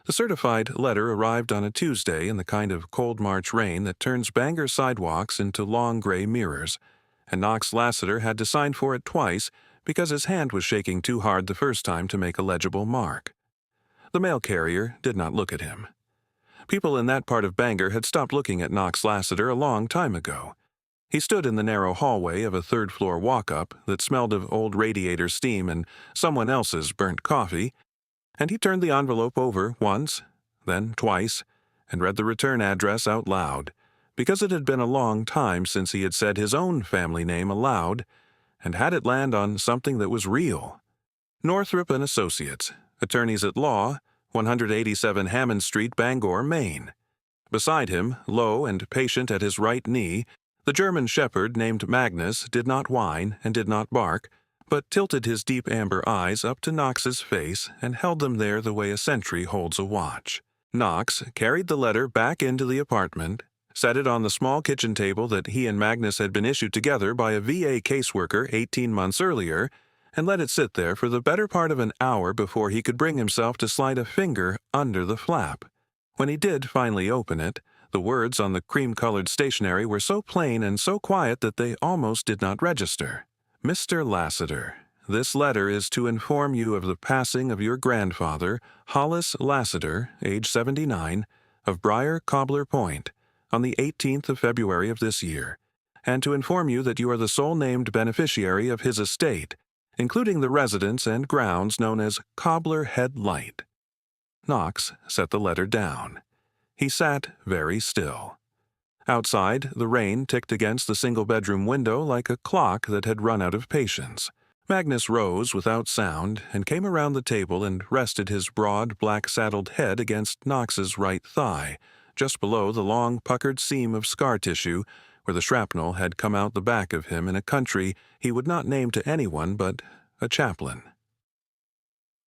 The certified letter arrived on a Tuesday in the kind of cold March rain that turns Bangor sidewalks into long gray mirrors, and Knox Lassiter had to sign for it twice because his hand was shaking too hard the first time to make a legible mark. The mail carrier did not look at him. People in that part of Bangor had stopped looking at Knox Lassiter a long time ago. He stood in the narrow hallway of a third-floor walk-up that smelled of old radiator steam and someone else's burnt coffee, and he turned the envelope over once, then twice, and read the return address out loud, because it had been a long time since he had said his own family name aloud, and had it land on something that was real. Northrop and Associates, attorneys at law, 187 Hammond Street, Bangor, Maine. Beside him, low and patient at his right knee, the German Shepherd named Magnus did not whine and did not bark, but tilted his deep amber eyes up to Knox's face and held them there the way a sentry holds a watch. Knox carried the letter back into the apartment, set it on the small kitchen table that he and Magnus had been issued together by a VA caseworker 18 months earlier, and let it sit there for the better part of an hour before he could bring himself to slide a finger under the flap. When he did finally open it, the words on the cream-colored stationery were so plain and so quiet that they almost did not register. Mr. Lassiter, this letter is to inform you of the passing of your grandfather, Hollis Lassiter, age 79, of Briar Cobbler Point, on the 18th of February of this year, and to inform you that you are the sole named beneficiary of his estate, including the residence and grounds known as Cobbler Head Light. Knox set the letter down. He sat very still. Outside, the rain ticked against the single-bedroom window like a clock that had run out of patience. Magnus rose without sound and came around the table and rested his broad, black-saddled head against Knox's right thigh, just below the long, puckered seam of scar tissue where the shrapnel had come out the back of him in a country he would not name to anyone but a chaplain.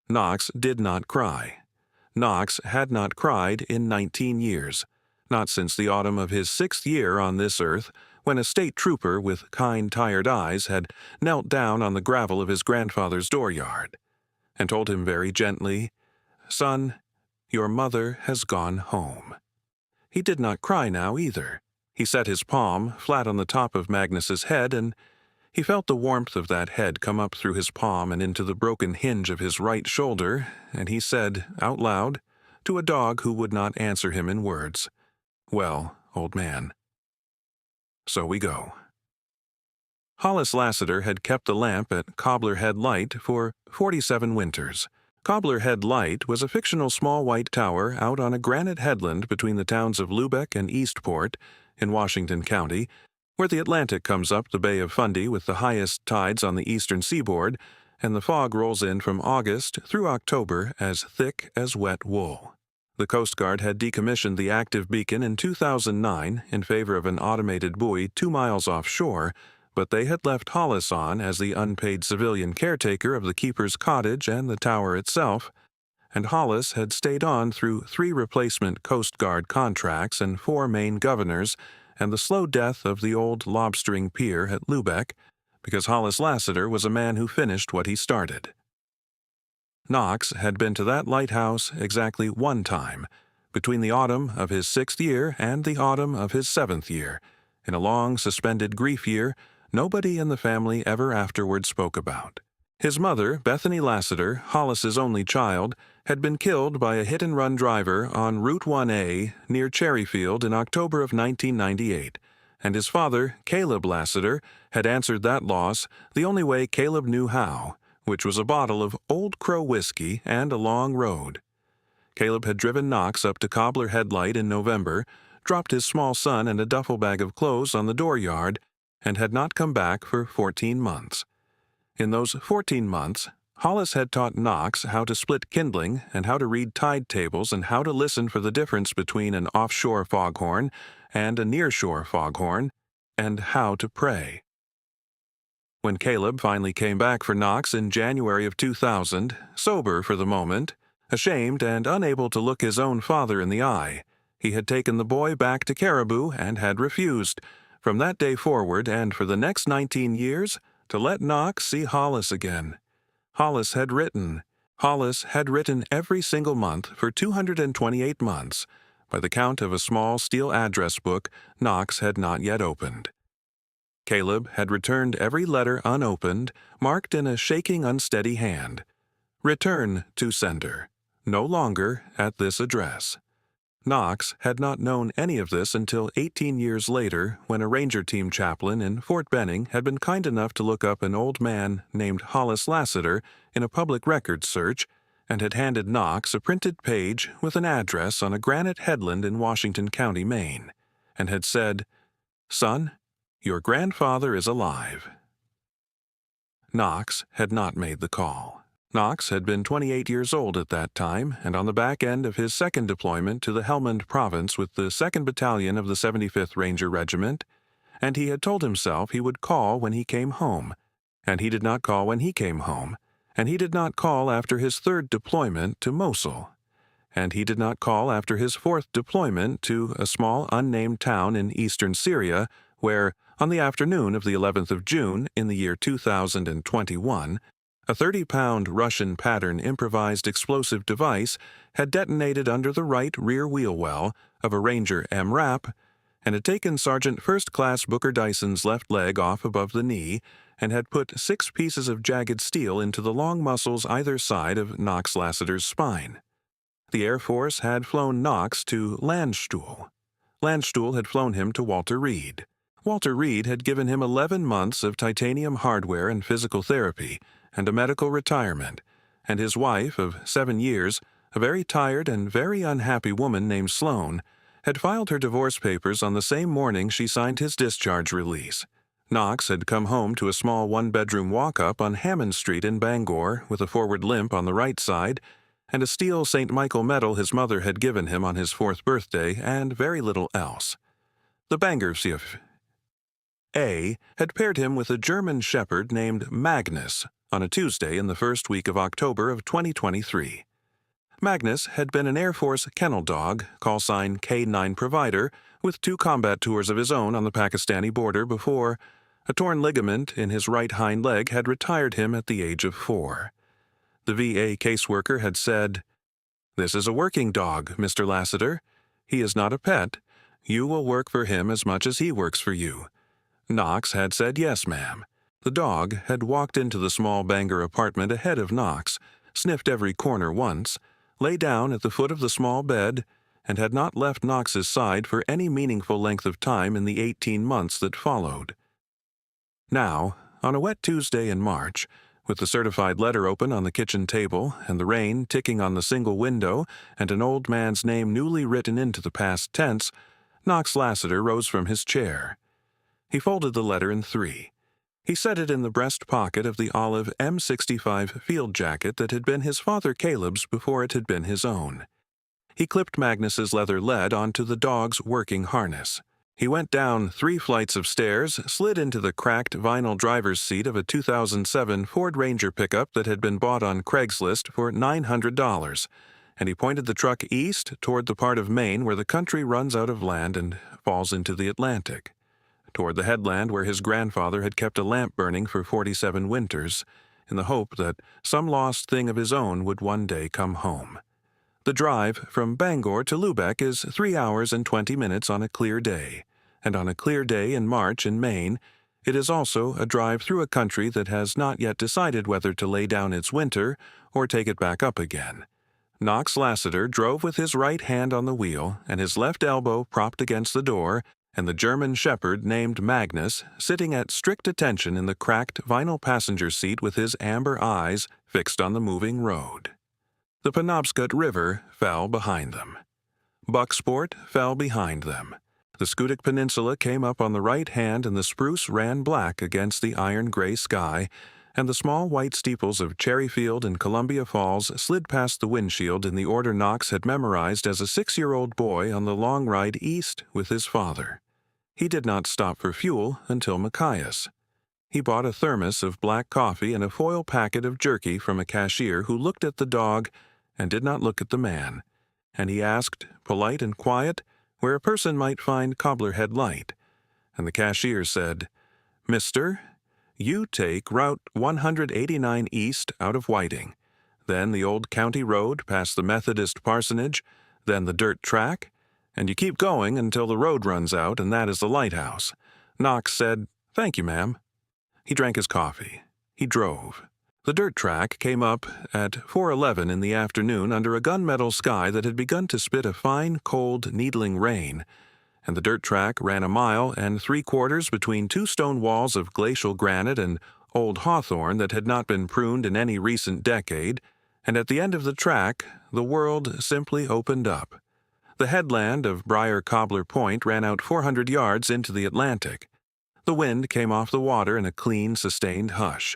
Knox did not cry. Knox had not cried in 19 years, not since the autumn of his 6th year on this earth, when a state trooper with kind, tired eyes had knelt down on the gravel of his grandfather's dooryard, and told him very gently, "Son, your mother has gone home." He did not cry now either. He set his palm flat on the top of Magnus's head, and he felt the warmth of that head come up through his palm and into the broken hinge of his right shoulder, and he said, out loud, to a dog who would not answer him in words, "Well, old man, so we go." Hollis Lassiter had kept the lamp at Cobbler Head Light for 47 winters. Cobbler Head Light was a fictional small white tower out on a granite headland between the towns of Lubec and Eastport in Washington County, where the Atlantic comes up the Bay of Fundy with the highest tides on the eastern seaboard, and the fog rolls in from August through October as thick as wet wool. The Coast Guard had decommissioned the active beacon in 2009 in favor of an automated buoy 2 miles offshore, but they had left Hollis on as the unpaid civilian caretaker of the keeper's cottage and the tower itself, and Hollis had stayed on through 3 replacement Coast Guard contracts and 4 Maine governors and the slow death of the old lobstering pier at Lubec, because Hollis Lassiter was a man who finished what he started. Knox had been to that lighthouse exactly 1 time, between the autumn of his 6th year and the autumn of his 7th year, in a long suspended grief year nobody in the family ever afterward spoke about. His mother, Bethany Lassiter, Hollis's only child, had been killed by a hit-and-run driver on Route 1A near Cherryfield in October of 1998, and his father, Caleb Lassiter, had answered that loss the only way Caleb knew how, which was a bottle of Old Crow whiskey and a long road. Caleb had driven Knox up to Cobbler Head Light in November, dropped his small son and a duffel bag of clothes on the dooryard, and had not come back for 14 months. In those 14 months, Hollis had taught Knox how to split kindling and how to read tide tables and how to listen for the difference between an offshore foghorn and a nearshore foghorn, and how to pray. When Caleb finally came back for Knox in January of 2000, sober for the moment, ashamed and unable to look his own father in the eye, he had taken the boy back to Caribou and had refused, from that day forward and for the next 19 years, to let Knox see Hollis again. Hollis had written, Hollis had written every single month for 228 months. By the count of a small steel address book Knox had not yet opened. Caleb had returned every letter unopened, marked in a shaking, unsteady hand. Return to sender. No longer at this address. Knox had not known any of this until 18 years later, when a ranger team chaplain in Fort Benning had been kind enough to look up an old man named Knox Lassiter in a public records search, and had handed Knox a printed page with an address on a granite headland in Washington County, Maine, and had said, "Son, your grandfather is alive." Knox had not made the call. Knox had been 28 years old at that time, and on the back end of his second deployment to the Helmand province with the 2nd Battalion of the 75th Ranger Regiment, and he had told himself he would call when he came home, and he did not call when he came home, and he did not call after his 3rd deployment to Mosul, and he did not call after his 4th deployment to a small unnamed town in eastern Syria, where, on the afternoon of the 11th of June in the year 2021, a 30-pound Russian-pattern improvised explosive device had detonated under the right rear wheel well of a Ranger MRAP and had taken Sergeant First Class Booker Dyson's left leg off above the knee and had put 6 pieces of jagged steel into the long muscles either side of Knox Lassiter's spine. The Air Force had flown Knox to Landstuhl. Landstuhl had flown him to Walter Reed. Walter Reed had given him 11 months of titanium hardware and physical therapy, and a medical retirement, and his wife of 7 years, a very tired and very unhappy woman named Sloan, had filed her divorce papers on the same morning she signed his discharge release. Knox had come home to a small one-bedroom walk-up on Hammond Street in Bangor with a forward limp on the right side, and a steel St. Michael medal his mother had given him on his 4th birthday, and very little else. The Bangor Shepherd had paired him with a German Shepherd named Magnus on a Tuesday in the first week of October of 2023. Magnus had been an Air Force kennel dog, call sign K9 provider, with 2 combat tours of his own on the Pakistani border before a torn ligament in his right hind leg had retired him at the age of 4. The VA caseworker had said, "This is a working dog, Mr. Lassiter. He is not a pet. You will work for him as much as he works for you." Knox had said, "Yes, ma'am." The dog had walked into the small Bangor apartment ahead of Knox, sniffed every corner once, lay down at the foot of the small bed, and had not left Knox's side for any meaningful length of time in the 18 months that followed. Now, on a wet Tuesday in March, with the certified letter open on the kitchen table and the rain ticking on the single window and an old man's name newly written into the past tense, Knox Lassiter rose from his chair. He folded the letter in 3. He set it in the breast pocket of the olive M65 field jacket that had been his father Caleb's before it had been his own. He clipped Magnus's leather lead onto the dog's working harness. He went down 3 flights of stairs, slid into the cracked vinyl driver's seat of a 2007 Ford Ranger pickup that had been bought on Craigslist for $900, and he pointed the truck east toward the part of Maine where the country runs out of land and falls into the Atlantic, toward the headland where his grandfather had kept a lamp burning for 47 winters, in the hope that some lost thing of his own would one day come home. The drive from Bangor to Lubeck is 3 hours and 20 minutes on a clear day, and on a clear day in March in Maine, it is also a drive through a country that has not yet decided whether to lay down its winter or take it back up again. Knox Lassiter drove with his right hand on the wheel and his left elbow propped against the door, and the German Shepherd named Magnus sitting at strict attention in the cracked vinyl passenger seat with his amber eyes fixed on the moving road. The Penobscot River fell behind them. Bucksport fell behind them. The Scudic Peninsula came up on the right hand and the spruce ran black against the iron-gray sky, and the small white steeples of Cherryfield and Columbia Falls slid past the windshield in the order Knox had memorized as a 6-year-old boy on the long ride east with his father. He did not stop for fuel until Machias. He bought a thermos of black coffee and a foil packet of jerky from a cashier who looked at the dog and did not look at the man, and he asked, polite and quiet, where a person might find Cobbler Head Light, and the cashier said, "Mister, you take Route 189 East out of Whiting. then the old county road past the Methodist parsonage, then the dirt track, and you keep going until the road runs out, and that is the lighthouse. Knox said, "Thank you, ma'am." He drank his coffee. He drove. The dirt track came up at 4:11 in the afternoon under a gunmetal sky that had begun to spit a fine, cold, needling rain, and the dirt track ran 1.75 miles between two stone walls of glacial granite and old hawthorn that had not been pruned in any recent decade, and at the end of the track the world simply opened up. The headland of Briar Cobbler Point ran out 400 yards into the Atlantic. The wind came off the water in a clean, sustained hush.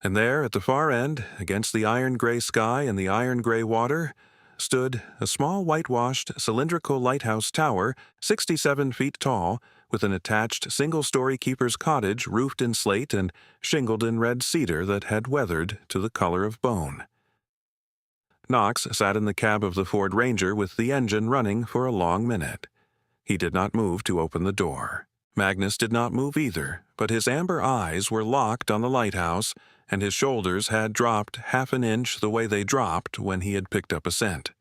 And there, at the far end, against the iron-gray sky and the iron-gray water, stood a small whitewashed cylindrical lighthouse tower, 67 feet tall, with an attached single-story keeper's cottage roofed in slate and shingled in red cedar that had weathered to the color of bone. Knox sat in the cab of the Ford Ranger with the engine running for a long minute. He did not move to open the door. Magnus did not move either, but his amber eyes were locked on the lighthouse, and his shoulders had dropped half an inch the way they dropped when he had picked up a scent.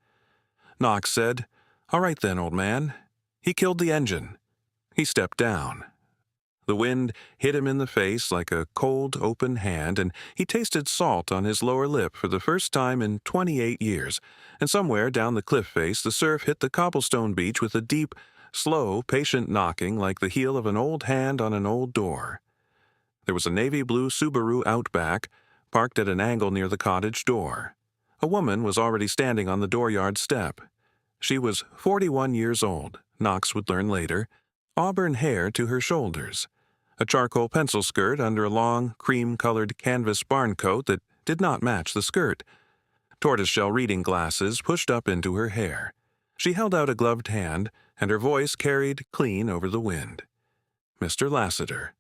Knox said, "All right then, old man." He killed the engine. He stepped down. The wind hit him in the face like a cold, open hand, and he tasted salt on his lower lip for the first time in 28 years, and somewhere down the cliff face the surf hit the cobblestone beach with a deep, slow, patient knocking like the heel of an old hand on an old door. There was a navy blue Subaru Outback parked at an angle near the cottage door. A woman was already standing on the dooryard step. She was 41 years old, Knox would learn later, auburn hair to her shoulders, a charcoal pencil skirt under a long, cream-colored canvas barn coat that did not match the skirt, tortoiseshell reading glasses pushed up into her hair. She held out a gloved hand, and her voice carried clean over the wind. "Mr. Lassiter.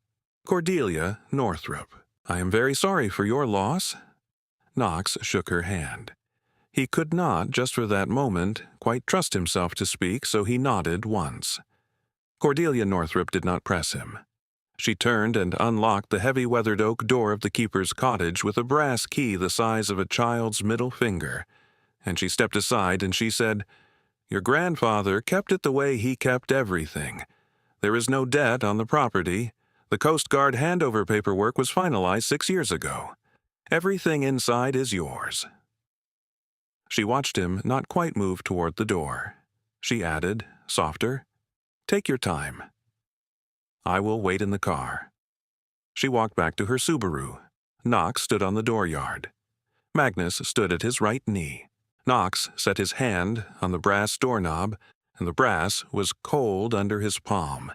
Cordelia Northrop. I am very sorry for your loss." Knox shook her hand. He could not, just for that moment, quite trust himself to speak, so he nodded once. Cordelia Northrop did not press him. She turned and unlocked the heavy weathered oak door of the keeper's cottage with a brass key the size of a child's middle finger, and she stepped aside and she said, "Your grandfather kept it the way he kept everything. There is no debt on the property. The Coast Guard handover paperwork was finalized 6 years ago. Everything inside is yours." She watched him not quite move toward the door. She added, softer, "Take your time. I will wait in the car." She walked back to her Subaru. Knox stood on the dooryard. Magnus stood at his right knee. Knox set his hand on the brass doorknob, and the brass was cold under his palm,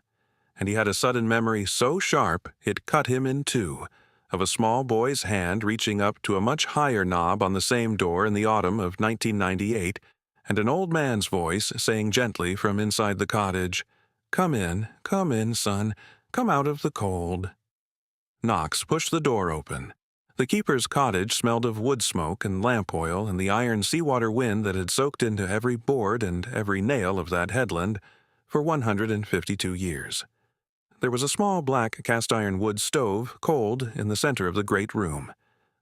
and he had a sudden memory so sharp it cut him in two, of a small boy's hand reaching up to a much higher knob on the same door in the autumn of 1998, and an old man's voice saying gently from inside the cottage, come in, son, come out of the cold." Knox pushed the door open. The keeper's cottage smelled of wood smoke and lamp oil and the iron seawater wind that had soaked into every board and every nail of that headland for 152 years. There was a small black cast-iron wood stove, cold, in the center of the great room.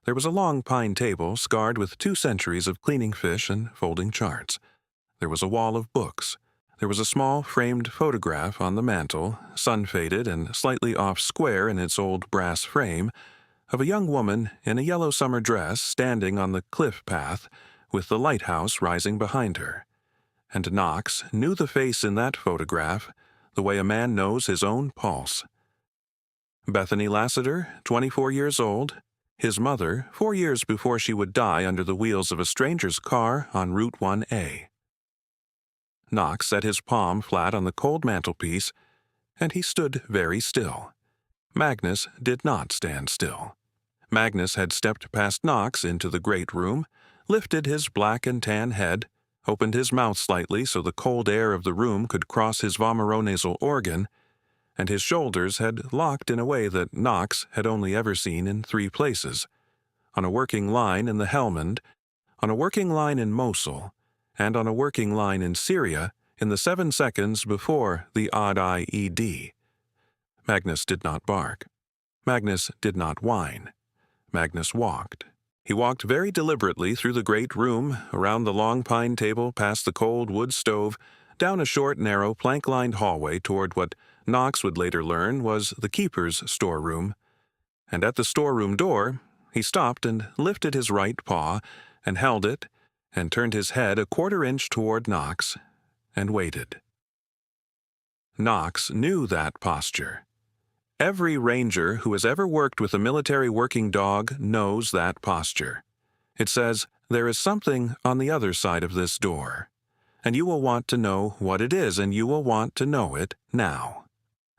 There was a long pine table scarred with 2 centuries of cleaning fish and folding charts. There was a wall of books. There was a small framed photograph on the mantel, sun-faded and slightly off-square in its old brass frame, of a young woman in a yellow summer dress standing on the cliff path with the lighthouse rising behind her. And Knox knew the face in that photograph the way a man knows his own pulse. Bethany Lassiter, 24 years old, his mother, 4 years before she would die under the wheels of a stranger's car on Route 1A. Knox set his palm flat on the cold mantelpiece, and he stood very still. Magnus did not stand still. Magnus had stepped past Knox into the great room, lifted his black and tan head, opened his mouth slightly so the cold air of the room could cross his vomeronasal organ, and his shoulders had locked in a way that Knox had only ever seen in 3 places: on a working line in the Helmand, on a working line in Mosul, and on a working line in Syria in the 7 seconds before the odd IED. Magnus did not bark. Magnus did not whine. Magnus walked. He walked very deliberately through the great room, around the long pine table, past the cold wood stove, down a short, narrow, plank-lined hallway toward what Knox would later learn was the keeper's storeroom. And at the storeroom door, he stopped and lifted his right paw, and held it, and turned his head a quarter-inch toward Knox, and waited. Knox knew that posture. Every ranger who has ever worked with a military working dog knows that posture. It says, there is something on the other side of this door, and you will want to know what it is, and you will want to know it now.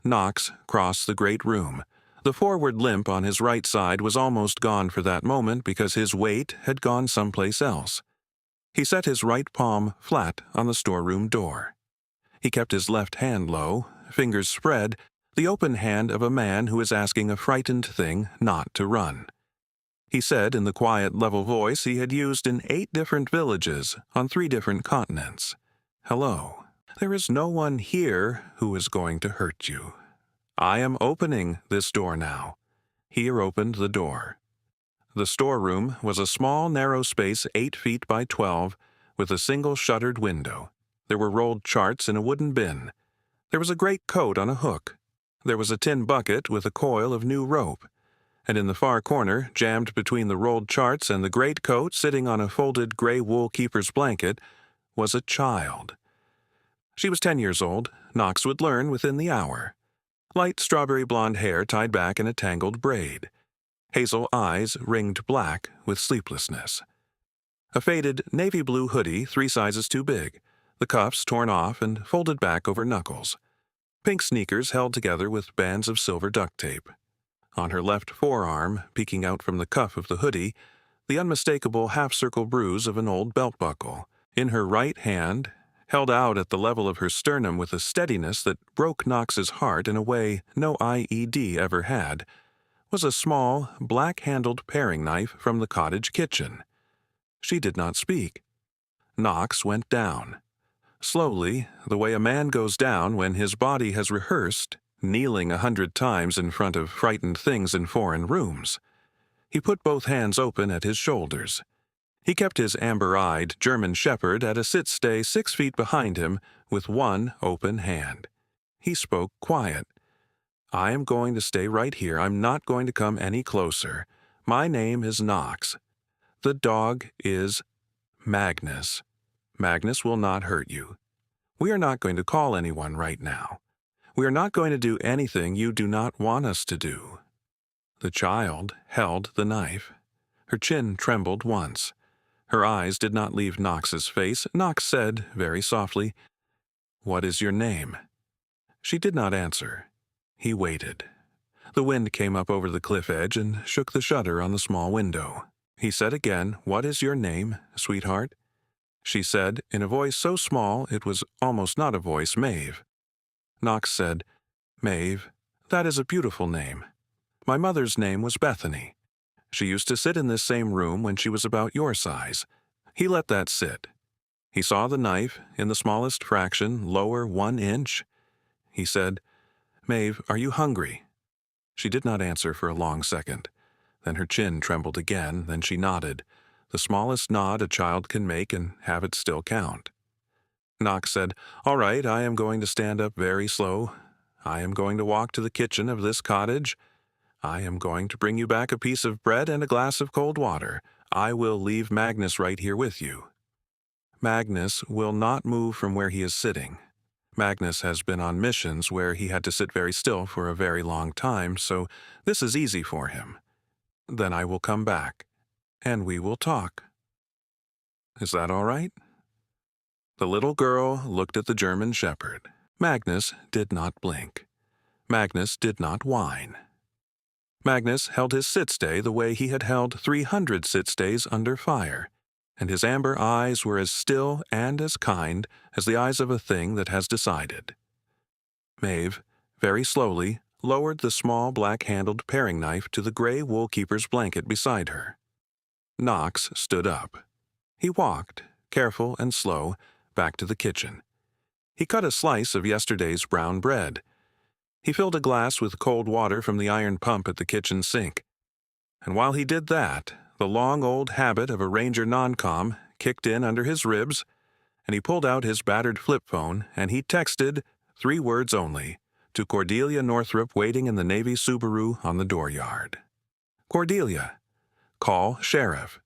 Knox crossed the great room. The forward limp on his right side was almost gone for that moment because his weight had gone someplace else. He set his right palm flat on the storeroom door. He kept his left hand low, fingers spread, the open hand of a man who is asking a frightened thing not to run. He said in the quiet, level voice he had used in 8 different villages on 3 different continents, "Hello. There is no one here who is going to hurt you. I am opening this door now." He opened the door. The storeroom was a small, narrow space 8 feet by 12, with a single shuttered window. There were rolled charts in a wooden bin. There was a great coat on a hook. There was a tin bucket with a coil of new rope. And in the far corner, jammed between the rolled charts and the great coat sitting on a folded gray wool keeper's blanket, was a child. She was 10 years old, Knox would learn within the hour. Light strawberry blonde hair tied back in a tangled braid. Hazel eyes ringed black with sleeplessness. A faded navy blue hoodie 3 sizes too big, the cuffs torn off and folded back over knuckles. Pink sneakers held together with bands of silver duct tape. On her left forearm, peeking out from the cuff of the hoodie, the unmistakable half-circle bruise of an old belt buckle. In her right hand, held out at the level of her sternum with a steadiness that broke Knox's heart in a way no IED ever had, was a small, black-handled paring knife from the cottage kitchen. She did not speak. Knox went down. Slowly, the way a man goes down when his body has rehearsed, kneeling 100 times in front of frightened things in foreign rooms. He put both hands open at his shoulders. He kept his amber-eyed German Shepherd at a sit-stay 6 feet behind him with one open hand. He spoke quiet. "I am going to stay right here. I'm not going to come any closer. My name is Knox. The dog is Magnus. Magnus will not hurt you. We are not going to call anyone right now. We are not going to do anything you do not want us to do." The child held the knife. Her chin trembled once. Her eyes did not leave Knox's face. Knox said, very softly, "What is your name?" She did not answer. He waited. The wind came up over the cliff edge and shook the shutter on the small window. He said again, "What is your name, sweetheart?" She said, in a voice so small it was almost not a voice, Maeve. Knox said, "Maeve, that is a beautiful name. My mother's name was Bethany. She used to sit in this same room when she was about your size." He let that sit. He saw the knife, in the smallest fraction, lower 1 inch. He said, "Maeve, are you hungry?" She did not answer for a long second. Then her chin trembled again, then she nodded, the smallest nod a child can make and have it still count. Knox said, "All right, I am going to stand up very slow. I am going to walk to the kitchen of this cottage. I am going to bring you back a piece of bread and a glass of cold water. I will leave Magnus right here with you." Magnus will not move from where he is sitting. Magnus has been on missions where he had to sit very still for a very long time, so this is easy for him. Then I will come back, and we will talk. Is that all right? The little girl looked at the German Shepherd. Magnus did not blink. Magnus did not whine. Magnus held his sit-stay the way he had held 300 sit-stays under fire, and his amber eyes were as still and as kind as the eyes of a thing that has decided. Maeve, very slowly, lowered the small black-handled paring knife to the gray wool keeper's blanket beside her. Knox stood up. He walked, careful and slow, back to the kitchen. He cut a slice of yesterday's brown bread. He filled a glass with cold water from the iron pump at the kitchen sink. And while he did that, The long old habit of a Ranger non-com kicked in under his ribs, and he pulled out his battered flip phone and he texted 3 words only to Cordelia Northrup waiting in the Navy Subaru on the dooryard. Cordelia. Call sheriff.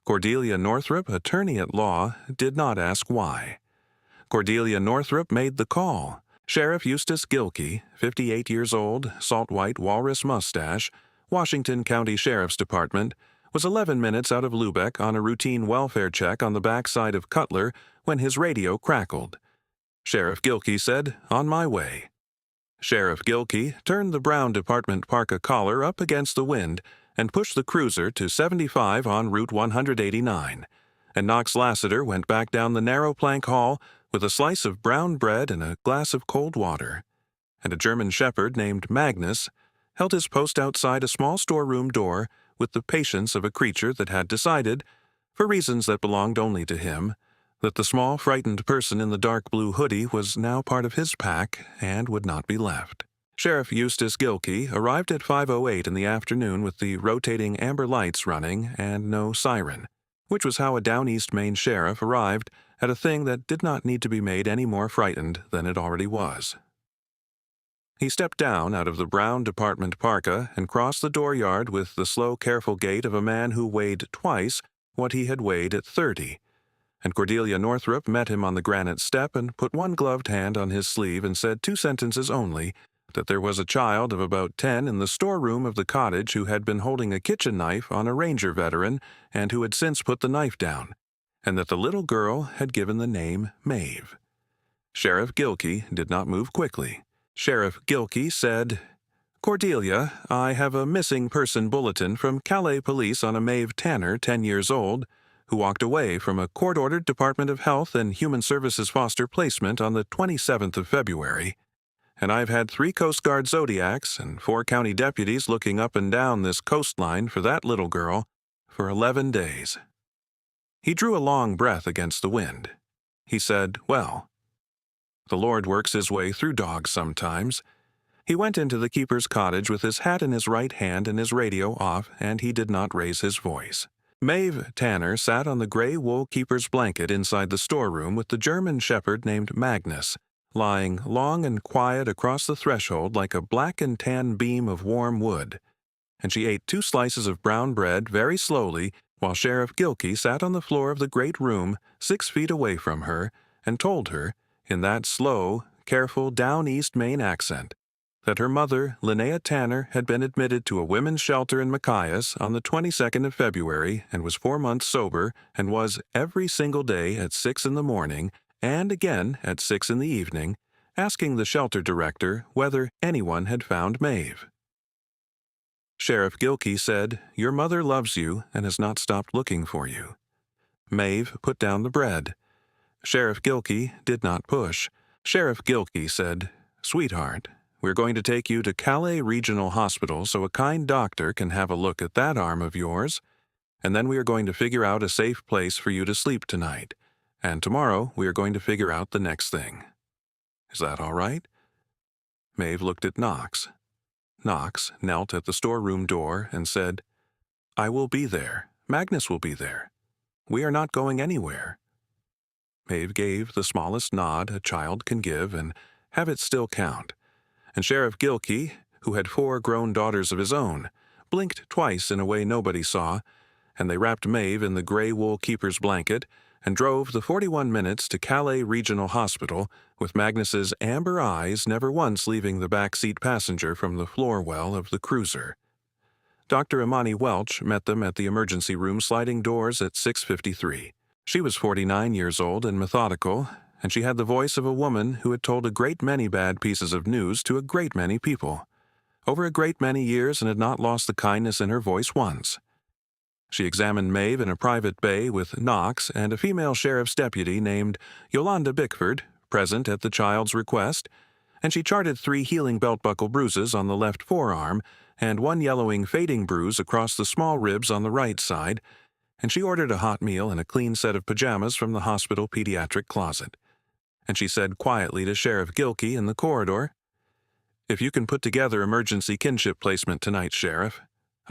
Cordelia Northrup, attorney at law, did not ask why. Cordelia Northrup made the call. Sheriff Eustace Gilkey, 58 years old, salt-white walrus mustache, Washington County Sheriff's Department, was 11 minutes out of Lubeck on a routine welfare check on the backside of Cutler when his radio crackled. Sheriff Gilkey said, "On my way." Sheriff Gilkey turned the brown department parka collar up against the wind and pushed the cruiser to 75 on Route 189, and Knox Lassiter went back down the narrow plank hall with a slice of brown bread and a glass of cold water, and a German Shepherd named Magnus held his post outside a small storeroom door with the patience of a creature that had decided, for reasons that belonged only to him, that the small, frightened person in the dark blue hoodie was now part of his pack and would not be left. Sheriff Eustace Gilkey arrived at 5:08 in the afternoon with the rotating amber lights running and no siren, which was how a down east Maine sheriff arrived at a thing that did not need to be made any more frightened than it already was. He stepped down out of the brown department parka and crossed the dooryard with the slow, careful gait of a man who weighed twice what he had weighed at 30, and Cordelia Northrup met him on the granite step and put one gloved hand on his sleeve and said 2 sentences only, that there was a child of about 10 in the storeroom of the cottage who had been holding a kitchen knife on a Ranger veteran and who had since put the knife down, and that the little girl had given the name Maeve. Sheriff Gilkey did not move quickly. Sheriff Gilkey said, "Cordelia, I have a missing person bulletin from Calais Police on a Maeve Tanner, 10 years old, who walked away from a court-ordered Department of Health and Human Services foster placement on the 27th of February. And I've had 3 Coast Guard Zodiacs and 4 county deputies looking up and down this coastline for that little girl for 11 days. He drew a long breath against the wind. He said, "Well, the Lord works his way through dogs sometimes." He went into the keeper's cottage with his hat in his right hand and his radio off, and he did not raise his voice. Maeve Tanner sat on the gray wool keeper's blanket inside the storeroom with the German Shepherd named Magnus, lying long and quiet across the threshold like a black and tan beam of warm wood, and she ate 2 slices of brown bread very slowly while Sheriff Gilkey sat on the floor of the great room 6 feet away from her and told her, in that slow, careful down east Maine accent, that her mother, Linnea Tanner, had been admitted to a women's shelter in Machias on the 22nd of February and was 4 months sober and was every single day at 6 in the morning and again at 6 in the evening, asking the shelter director whether anyone had found Maeve. Sheriff Gilkey said, "Your mother loves you and has not stopped looking for you." Maeve put down the bread. Sheriff Gilkey did not push. Sheriff Gilkey said, "Sweetheart, we're going to take you to Calais Regional Hospital so a kind doctor can have a look at that arm of yours, and then we are going to figure out a safe place for you to sleep tonight, and tomorrow we are going to figure out the next thing. Is that all right?" Maeve looked at Knox. Knox knelt at the storeroom door and said, "I will be there. Magnus will be there. We are not going anywhere." Maeve gave the smallest nod a child can give and have it still count, and Sheriff Gilkey, who had 4 grown daughters of his own, blinked twice in a way nobody saw, and they wrapped Maeve in the gray wool keeper's blanket and drove the 41 minutes to Calais Regional Hospital with Magnus's amber eyes never once leaving the backseat passenger from the floor well of the cruiser. Dr. Imani Welch met them at the emergency room sliding doors at 6:53. She was 49 years old and methodical, and she had the voice of a woman who had told a great many bad pieces of news to a great many people, over a great many years, and had not lost the kindness in her voice once. She examined Maeve in a private bay with Knox and a female sheriff's deputy named Yolanda Bickford, present at the child's request, and she charted 3 healing belt-buckle bruises on the left forearm and 1 yellowing fading bruise across the small ribs on the right side, and she ordered a hot meal and a clean set of pajamas from the hospital pediatric closet. And she said quietly to Sheriff Gilkey in the corridor, "If you can put together emergency kinship placement tonight, Sheriff,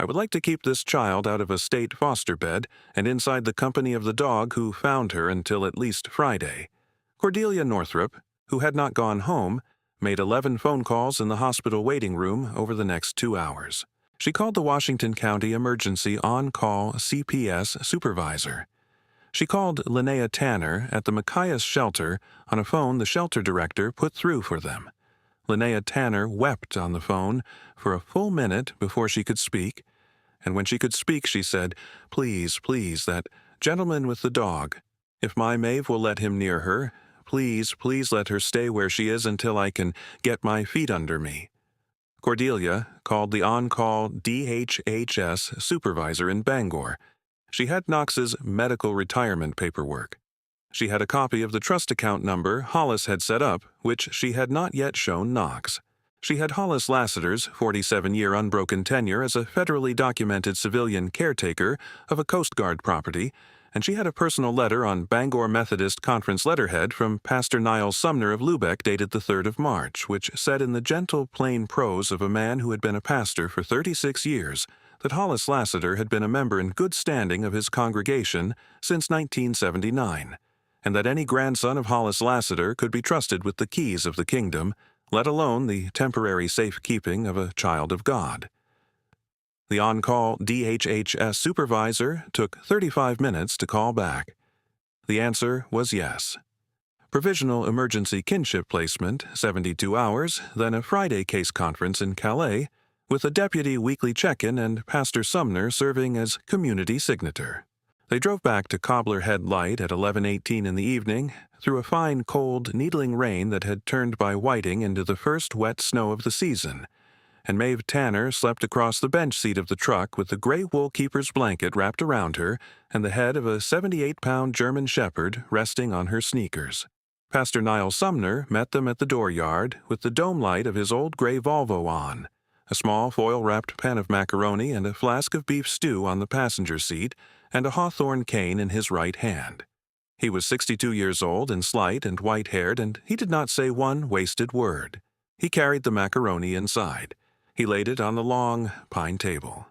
I would like to keep this child out of a state foster bed and inside the company of the dog who found her until at least Friday. Cordelia Northrup, who had not gone home, made 11 phone calls in the hospital waiting room over the next 2 hours. She called the Washington County Emergency On-Call CPS supervisor. She called Linnea Tanner at the Machias shelter on a phone the shelter director put through for them. Linnea Tanner wept on the phone for a full minute before she could speak, and when she could speak she said, "Please, please, that gentleman with the dog. If my Maeve will let him near her, please, please let her stay where she is until I can get my feet under me." Cordelia called the on-call DHHS supervisor in Bangor. She had Knox's medical retirement paperwork. She had a copy of the trust account number Hollis had set up, which she had not yet shown Knox. She had Hollis Lassiter's 47-year unbroken tenure as a federally documented civilian caretaker of a Coast Guard property, and she had a personal letter on Bangor Methodist Conference letterhead from Pastor Niles Sumner of Lubeck dated the 3rd of March, which said in the gentle, plain prose of a man who had been a pastor for 36 years that Hollis Lassiter had been a member in good standing of his congregation since 1979, and that any grandson of Hollis Lassiter could be trusted with the keys of the kingdom, let alone the temporary safekeeping of a child of God. The on-call DHHS supervisor took 35 minutes to call back. The answer was yes. Provisional emergency kinship placement, 72 hours, then a Friday case conference in Calais, with a deputy weekly check-in and Pastor Sumner serving as community signator. They drove back to Cobbler Head Light at 11:18 in the evening, through a fine, cold, needling rain that had turned by whiting into the first wet snow of the season, and Maeve Tanner slept across the bench seat of the truck with the gray wool keeper's blanket wrapped around her and the head of a 78-pound German Shepherd resting on her sneakers. Pastor Niles Sumner met them at the dooryard with the dome light of his old gray Volvo on, a small foil-wrapped pan of macaroni and a flask of beef stew on the passenger seat, and a hawthorn cane in his right hand. He was 62 years old and slight and white-haired, and he did not say one wasted word. He carried the macaroni inside. He laid it on the long pine table.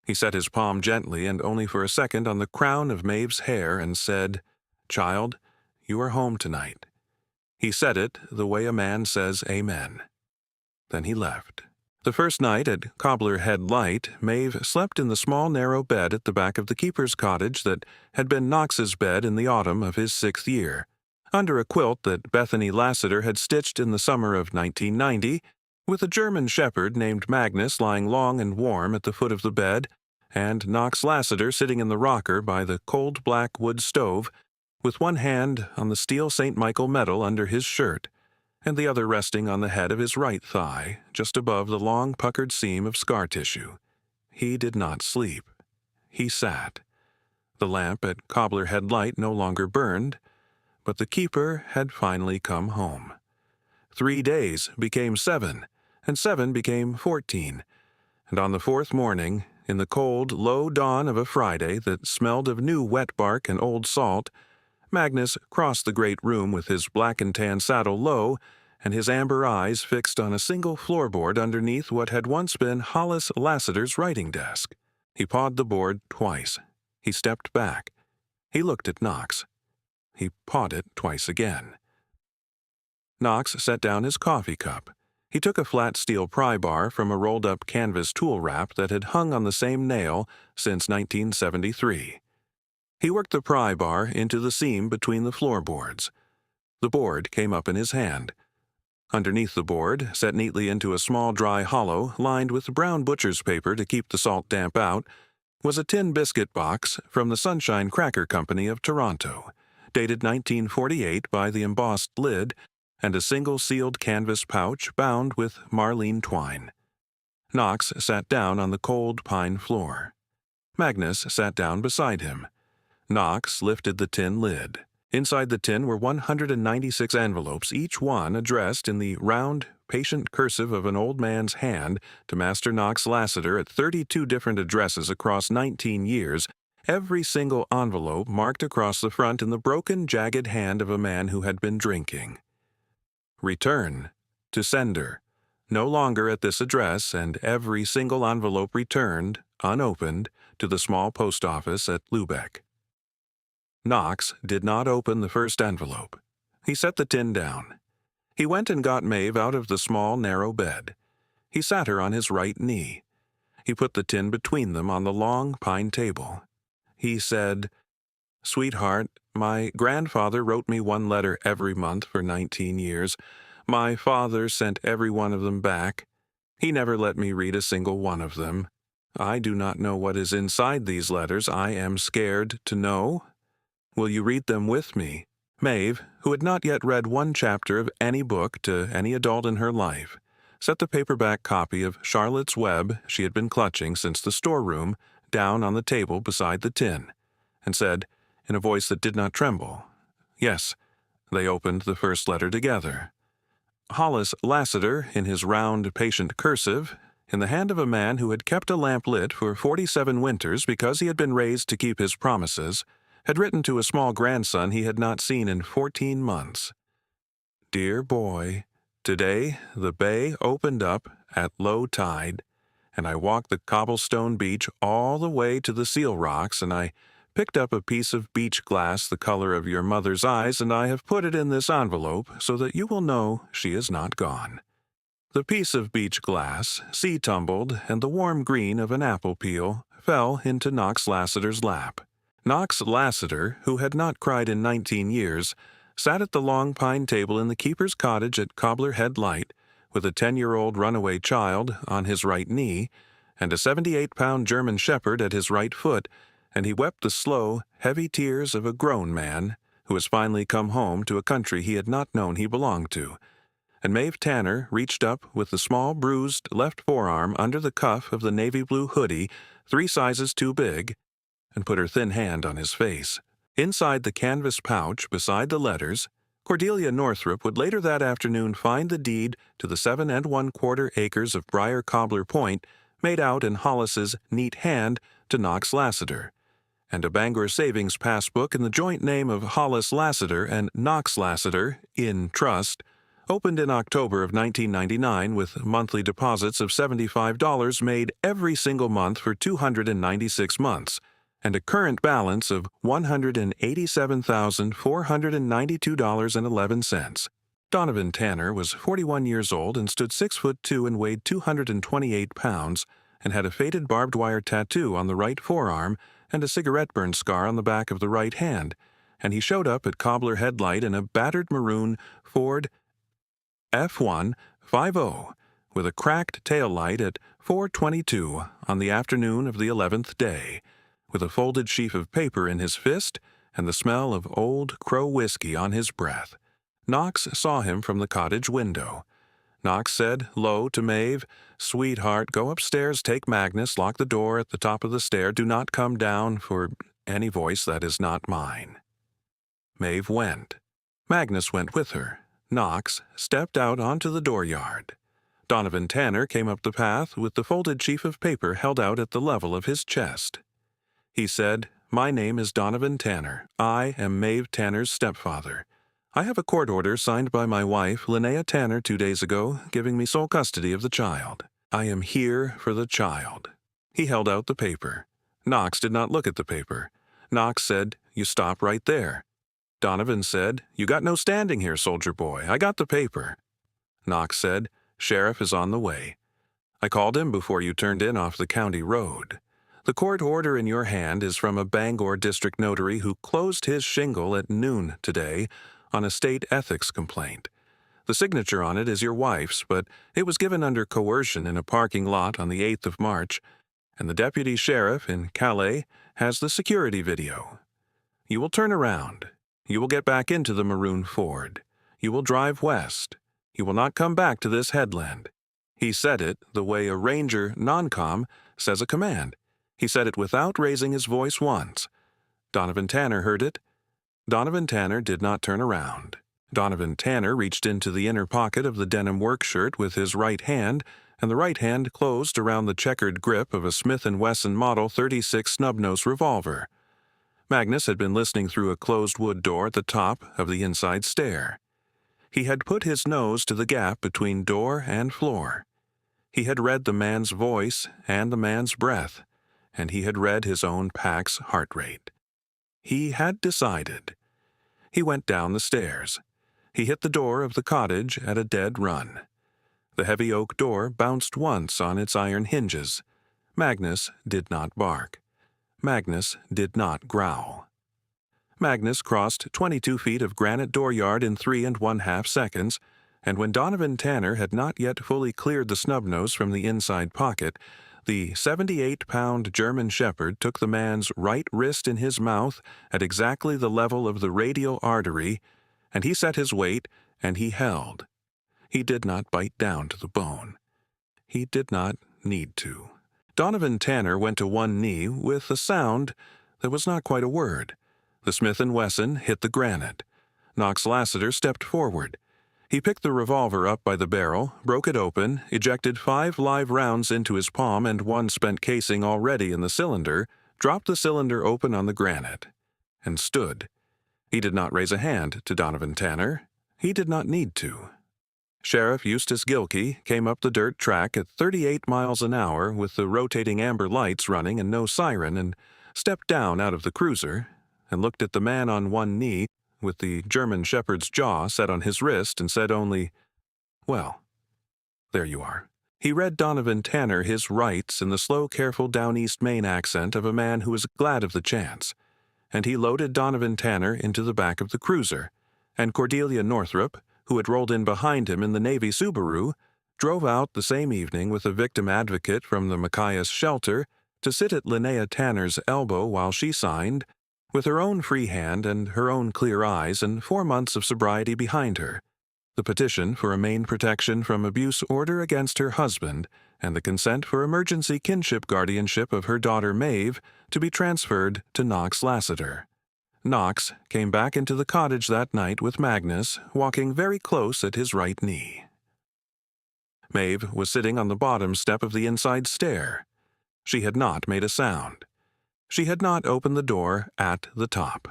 He set his palm gently and only for a second on the crown of Maeve's hair and said, "Child, you are home tonight." He said it the way a man says amen. Then he left. The first night at Cobbler Head Light, Maeve slept in the small narrow bed at the back of the keeper's cottage that had been Knox's bed in the autumn of his 6th year, under a quilt that Bethany Lassiter had stitched in the summer of 1990, with a German Shepherd named Magnus lying long and warm at the foot of the bed, and Knox Lassiter sitting in the rocker by the cold black wood stove, with one hand on the steel St. Michael medal under his shirt, and the other resting on the head of his right thigh, just above the long puckered seam of scar tissue. He did not sleep. He sat. The lamp at Cobbler Head Light no longer burned, but the keeper had finally come home. 3 days became 7, and 7 became 14, and on the 4th morning, in the cold, low dawn of a Friday that smelled of new wet bark and old salt, Magnus crossed the great room with his black and tan saddle low and his amber eyes fixed on a single floorboard underneath what had once been Hollis Lassiter's writing desk. He pawed the board twice. He stepped back. He looked at Knox. He pawed it twice again. Knox set down his coffee cup. He took a flat steel pry bar from a rolled-up canvas tool wrap that had hung on the same nail since 1973. He worked the pry bar into the seam between the floorboards. The board came up in his hand. Underneath the board, set neatly into a small dry hollow lined with brown butcher's paper to keep the salt damp out, was a tin biscuit box from the Sunshine Cracker Company of Toronto, dated 1948 by the embossed lid, and a single sealed canvas pouch bound with marline twine. Knox sat down on the cold pine floor. Magnus sat down beside him. Knox lifted the tin lid. Inside the tin were 196 envelopes, each one addressed in the round, patient cursive of an old man's hand to Master Knox Lassiter at 32 different addresses across 19 years, every single envelope marked across the front in the broken, jagged hand of a man who had been drinking. Return to sender. No longer at this address, and every single envelope returned, unopened, to the small post office at Lubeck. Knox did not open the first envelope. He set the tin down. He went and got Maeve out of the small, narrow bed. He sat her on his right knee. He put the tin between them on the long pine table. He said, "Sweetheart, my grandfather wrote me one letter every month for 19 years. My father sent every one of them back. He never let me read a single one of them. I do not know what is inside these letters. I am scared to know. Will you read them with me?" Maeve, who had not yet read one chapter of any book to any adult in her life, set the paperback copy of Charlotte's Web she had been clutching since the storeroom down on the table beside the tin, and said, in a voice that did not tremble, "Yes." They opened the first letter together. Hollis Lassiter, in his round, patient cursive, in the hand of a man who had kept a lamp lit for 47 winters because he had been raised to keep his promises, had written to a small grandson he had not seen in 14 months. "Dear boy, today the bay opened up at low tide, and I walked the cobblestone beach all the way to the seal rocks, and I picked up a piece of beach glass the color of your mother's eyes, and I have put it in this envelope so that you will know she is not gone." The piece of beach glass, sea-tumbled, and the warm green of an apple peel fell into Knox Lassiter's lap. Knox Lassiter, who had not cried in 19 years, sat at the long pine table in the keeper's cottage at Cobbler Head Light, with a 10-year-old runaway child on his right knee, and a 78-pound German Shepherd at his right foot, and he wept the slow, heavy tears of a grown man who has finally come home to a country he had not known he belonged to. And Maeve Tanner reached up with the small bruised left forearm under the cuff of the navy blue hoodie 3 sizes too big, and put her thin hand on his face. Inside the canvas pouch beside the letters, Cordelia Northrup would later that afternoon find the deed to the 7 1/4 acres of Briar Cobbler Point made out in Hollis's neat hand to Knox Lassiter, and a Bangor savings passbook in the joint name of Hollis Lassiter and Knox Lassiter, in trust, opened in October of 1999 with monthly deposits of $75 made every single month for 296 months, and a current balance of $187,492.11. Donovan Tanner was 41 years old and stood 6'2" and weighed 228 pounds, and had a faded barbed wire tattoo on the right forearm and a cigarette burn scar on the back of the right hand, and he showed up at Cobbler Head Light in a battered maroon Ford F150 with a cracked tail light at 4:22 on the afternoon of the 11th day, with a folded sheaf of paper in his fist and the smell of old Crow whiskey on his breath. Knox saw him from the cottage window. Knox said low to Maeve, "Sweetheart, go upstairs, take Magnus, lock the door at the top of the stair, do not come down for any voice that is not mine." Maeve went. Magnus went with her. Knox stepped out onto the dooryard. Donovan Tanner came up the path with the folded sheaf of paper held out at the level of his chest. He said, "My name is Donovan Tanner. I am Maeve Tanner's stepfather. I have a court order signed by my wife, Linnea Tanner, 2 days ago, giving me sole custody of the child. I am here for the child." He held out the paper. Knox did not look at the paper. Knox said, "You stop right there." Donovan said, "You got no standing here, soldier boy. I got the paper." Knox said, "Sheriff is on the way. I called him before you turned in off the county road. The court order in your hand is from a Bangor district notary who closed his shingle at noon today on a state ethics complaint. The signature on it is your wife's, but it was given under coercion in a parking lot on the 8th of March, and the deputy sheriff in Calais has the security video. You will turn around. You will get back into the maroon Ford. You will drive west. You will not come back to this headland." He said it the way a ranger non-com says a command. He said it without raising his voice once. Donovan Tanner heard it. Donovan Tanner did not turn around. Donovan Tanner reached into the inner pocket of the denim work shirt with his right hand, and the right hand closed around the checkered grip of a Smith & Wesson Model 36 snub-nose revolver. Magnus had been listening through a closed wood door at the top of the inside stair. He had put his nose to the gap between door and floor. He had read the man's voice and the man's breath, and he had read his own pack's heart rate. He had decided. He went down the stairs. He hit the door of the cottage at a dead run. The heavy oak door bounced once on its iron hinges. Magnus did not bark. Magnus did not growl. Magnus crossed 22 feet of granite dooryard in 3½ seconds, and when Donovan Tanner had not yet fully cleared the snub-nose from the inside pocket, the 78-pound German Shepherd took the man's right wrist in his mouth at exactly the level of the radial artery, and he set his weight, and he held. He did not bite down to the bone. He did not need to. Donovan Tanner went to one knee with a sound that was not quite a word. The Smith & Wesson hit the granite. Knox Lassiter stepped forward. He picked the revolver up by the barrel, broke it open, ejected 5 live rounds into his palm and 1 spent casing already in the cylinder, dropped the cylinder open on the granite, and stood. He did not raise a hand to Donovan Tanner. He did not need to. Sheriff Eustace Gilkey came up the dirt track at 38 miles an hour with the rotating amber lights running and no siren, and stepped down out of the cruiser and looked at the man on one knee with the German Shepherd's jaw set on his wrist and said only, "Well, there you are." He read Donovan Tanner his rights in the slow, careful down East Maine accent of a man who is glad of the chance, and he loaded Donovan Tanner into the back of the cruiser, and Cordelia Northrop, who had rolled in behind him in the Navy Subaru, drove out the same evening with a victim advocate from the Machias shelter to sit at Linnea Tanner's elbow while she signed, with her own free hand and her own clear eyes and 4 months of sobriety behind her, the petition for a Maine protection from abuse order against her husband and the consent for emergency kinship guardianship of her daughter Maeve to be transferred to Knox Lassiter. Knox came back into the cottage that night with Magnus, walking very close at his right knee. Maeve was sitting on the bottom step of the inside stair. She had not made a sound. She had not opened the door at the top.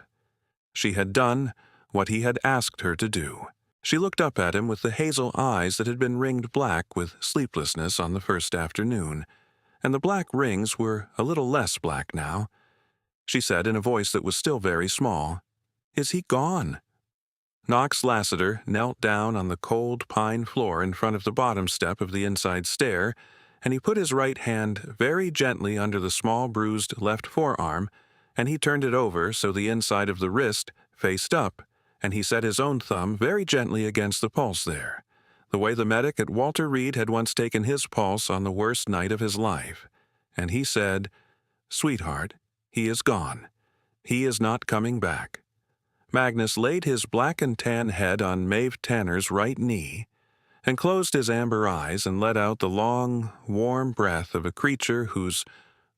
She had done what he had asked her to do. She looked up at him with the hazel eyes that had been ringed black with sleeplessness on the first afternoon, and the black rings were a little less black now. She said in a voice that was still very small, "Is he gone?" Knox Lassiter knelt down on the cold pine floor in front of the bottom step of the inside stair, and he put his right hand very gently under the small bruised left forearm, and he turned it over so the inside of the wrist faced up, and he set his own thumb very gently against the pulse there, the way the medic at Walter Reed had once taken his pulse on the worst night of his life. And he said, "Sweetheart, he is gone. He is not coming back." Magnus laid his black and tan head on Maeve Tanner's right knee and closed his amber eyes and let out the long, warm breath of a creature whose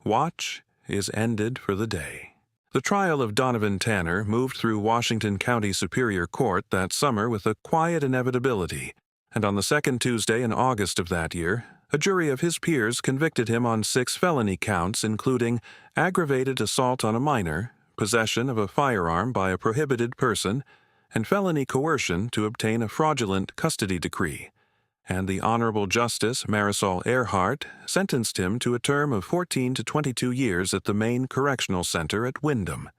watch is ended for the day. The trial of Donovan Tanner moved through Washington County Superior Court that summer with a quiet inevitability, and on the second Tuesday in August of that year, a jury of his peers convicted him on 6 felony counts, including aggravated assault on a minor, possession of a firearm by a prohibited person, and felony coercion to obtain a fraudulent custody decree. And the Honorable Justice Marisol Earhart sentenced him to a term of 14 to 22 years at the Maine Correctional Center at Windham.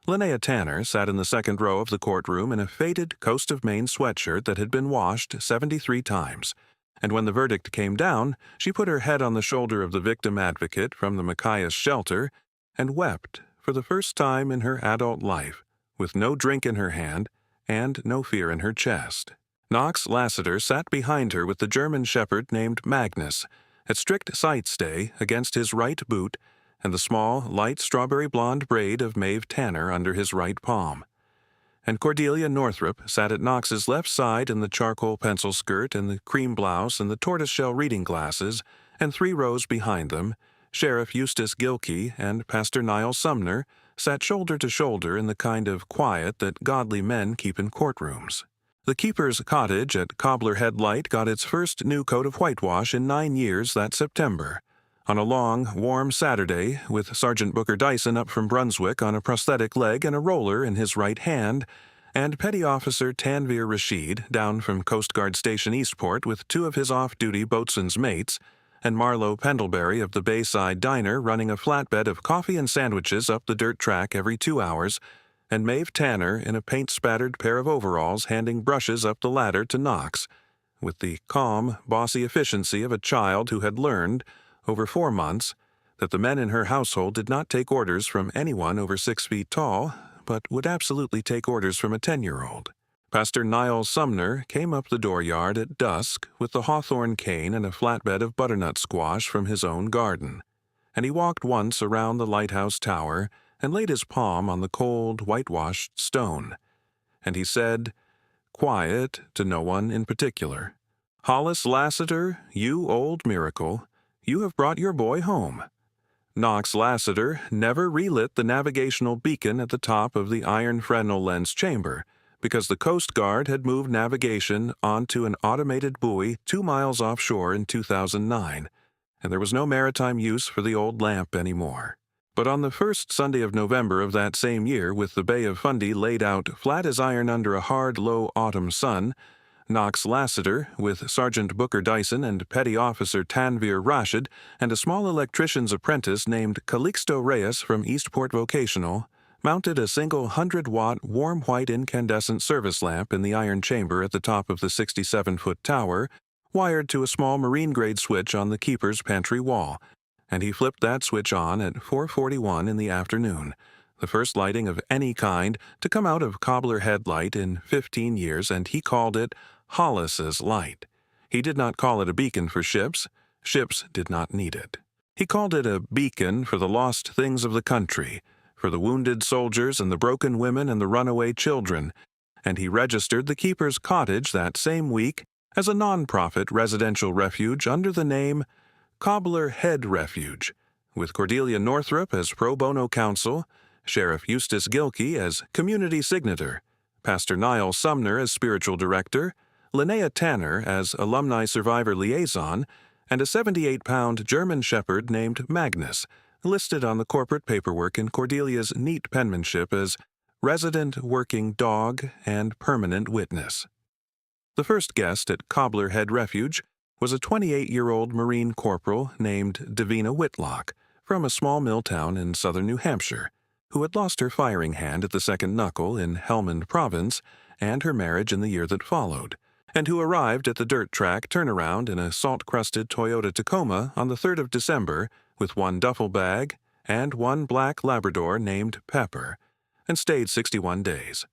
Linnea Tanner sat in the second row of the courtroom in a faded Coast of Maine sweatshirt that had been washed 73 times, and when the verdict came down, she put her head on the shoulder of the victim advocate from the Machias shelter and wept for the first time in her adult life, with no drink in her hand and no fear in her chest. Knox Lassiter sat behind her with the German Shepherd named Magnus, at strict sight stay against his right boot, and the small, light strawberry blonde braid of Maeve Tanner under his right palm. And Cordelia Northrop sat at Knox's left side in the charcoal pencil skirt and the cream blouse and the tortoiseshell reading glasses, and 3 rows behind them, Sheriff Eustace Gilkey and Pastor Niall Sumner sat shoulder to shoulder in the kind of quiet that godly men keep in courtrooms. The keeper's cottage at Cobbler Head Light got its first new coat of whitewash in 9 years that September. On a long, warm Saturday, with Sergeant Booker Dyson up from Brunswick on a prosthetic leg and a roller in his right hand, and Petty Officer Tanvir Rashid down from Coast Guard Station Eastport with 2 of his off-duty boatswain's mates, and Marlowe Pendlebury of the Bayside Diner running a flatbed of coffee and sandwiches up the dirt track every 2 hours, and Maeve Tanner in a paint-spattered pair of overalls handing brushes up the ladder to Knox, with the calm, bossy efficiency of a child who had learned, over 4 months, that the men in her household did not take orders from anyone over 6 feet tall, but would absolutely take orders from a 10-year-old. Pastor Niall Sumner came up the dooryard at dusk with the hawthorn cane and a flatbed of butternut squash from his own garden, and he walked once around the lighthouse tower and laid his palm on the cold, whitewashed stone, and he said, quiet to no one in particular, "Hollis Lassiter, you old miracle, you have brought your boy home." Knox Lassiter never relit the navigational beacon at the top of the iron Fresnel lens chamber, because the Coast Guard had moved navigation onto an automated buoy 2 miles offshore in 2009, and there was no maritime use for the old lamp anymore. But on the first Sunday of November of that same year, with the Bay of Fundy laid out flat as iron under a hard, low autumn sun, Knox Lassiter, with Sergeant Booker Dyson and Petty Officer Tanvir Rashid, and a small electrician's apprentice named Calixto Reyes from Eastport Vocational, mounted a single 100-watt warm white incandescent service lamp in the iron chamber at the top of the 67-foot tower, wired to a small marine-grade switch on the keeper's pantry wall, and he flipped that switch on at 4:41 in the afternoon, the first lighting of any kind to come out of Cobbler Head Light in 15 years, and he called it Hollis's light. He did not call it a beacon for ships. Ships did not need it. He called it a beacon for the lost things of the country, for the wounded soldiers and the broken women and the runaway children, and he registered the keeper's cottage that same week as a non-profit residential refuge under the name Cobbler Head Refuge, with Cordelia Northrup as pro bono counsel, Sheriff Eustace Gilkey as community signator, Pastor Niall Sumner as spiritual director, Linnea Tanner as alumni survivor liaison, and a 78-pound German Shepherd named Magnus, listed on the corporate paperwork in Cordelia's neat penmanship as resident working dog and permanent witness. The first guest at Cobbler Head Refuge was a 28-year-old Marine corporal named Davina Whitlock from a small mill town in southern New Hampshire, who had lost her firing hand at the Second Knuckle in Helmand Province and her marriage in the year that followed, and who arrived at the dirt track turnaround in a salt-crusted Toyota Tacoma on the 3rd of December with 1 duffel bag and 1 black Labrador named Pepper, and stayed 61 days.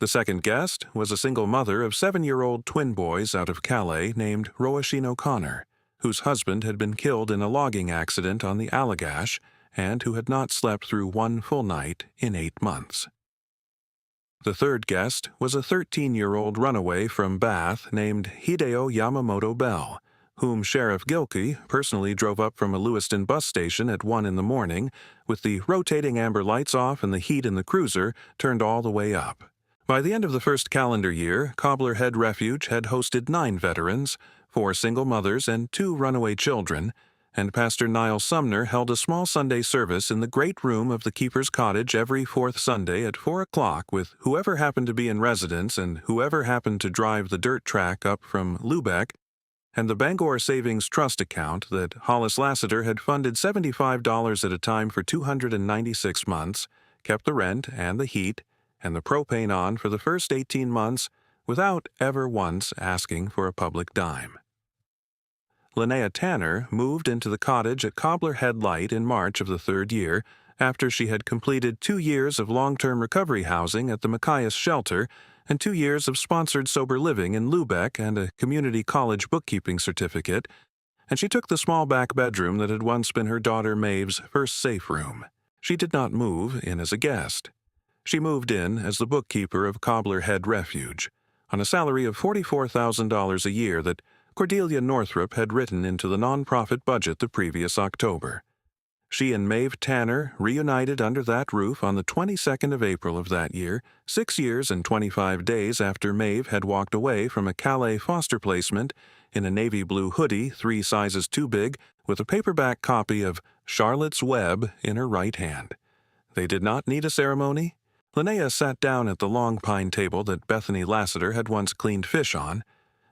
The second guest was a single mother of 7-year-old twin boys out of Calais named Roisin O'Connor, whose husband had been killed in a logging accident on the Allagash and who had not slept through 1 full night in 8 months. The third guest was a 13-year-old runaway from Bath named Hideo Yamamoto Bell, whom Sheriff Gilkey personally drove up from a Lewiston bus station at 1 in the morning, with the rotating amber lights off and the heat in the cruiser turned all the way up. By the end of the first calendar year, Cobbler Head Refuge had hosted 9 veterans, 4 single mothers, and 2 runaway children, and Pastor Niall Sumner held a small Sunday service in the great room of the keeper's cottage every 4th Sunday at 4 o'clock with whoever happened to be in residence and whoever happened to drive the dirt track up from Lubeck, and the Bangor Savings Trust account that Hollis Lassiter had funded $75 at a time for 296 months, kept the rent and the heat and the propane on for the first 18 months without ever once asking for a public dime. Linnea Tanner moved into the cottage at Cobbler Head Light in March of the 3rd year after she had completed 2 years of long-term recovery housing at the Machias Shelter and 2 years of sponsored sober living in Lubeck and a community college bookkeeping certificate, and she took the small back bedroom that had once been her daughter Maeve's first safe room. She did not move in as a guest. She moved in as the bookkeeper of Cobbler Head Refuge, on a salary of $44,000 a year that Cordelia Northrup had written into the nonprofit budget the previous October. She and Maeve Tanner reunited under that roof on the 22nd of April of that year, 6 years and 25 days after Maeve had walked away from a Calais foster placement in a navy blue hoodie 3 sizes too big with a paperback copy of Charlotte's Web in her right hand. They did not need a ceremony. Linnea sat down at the long pine table that Bethany Lassiter had once cleaned fish on,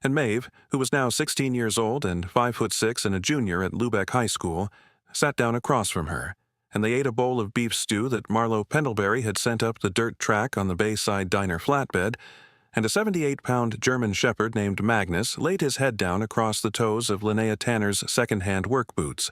and Maeve, who was now 16 years old and 5'6" and a junior at Lubeck High School, sat down across from her, and they ate a bowl of beef stew that Marlowe Pendlebury had sent up the dirt track on the Bayside Diner flatbed, and a 78-pound German Shepherd named Magnus laid his head down across the toes of Linnea Tanner's second-hand work boots,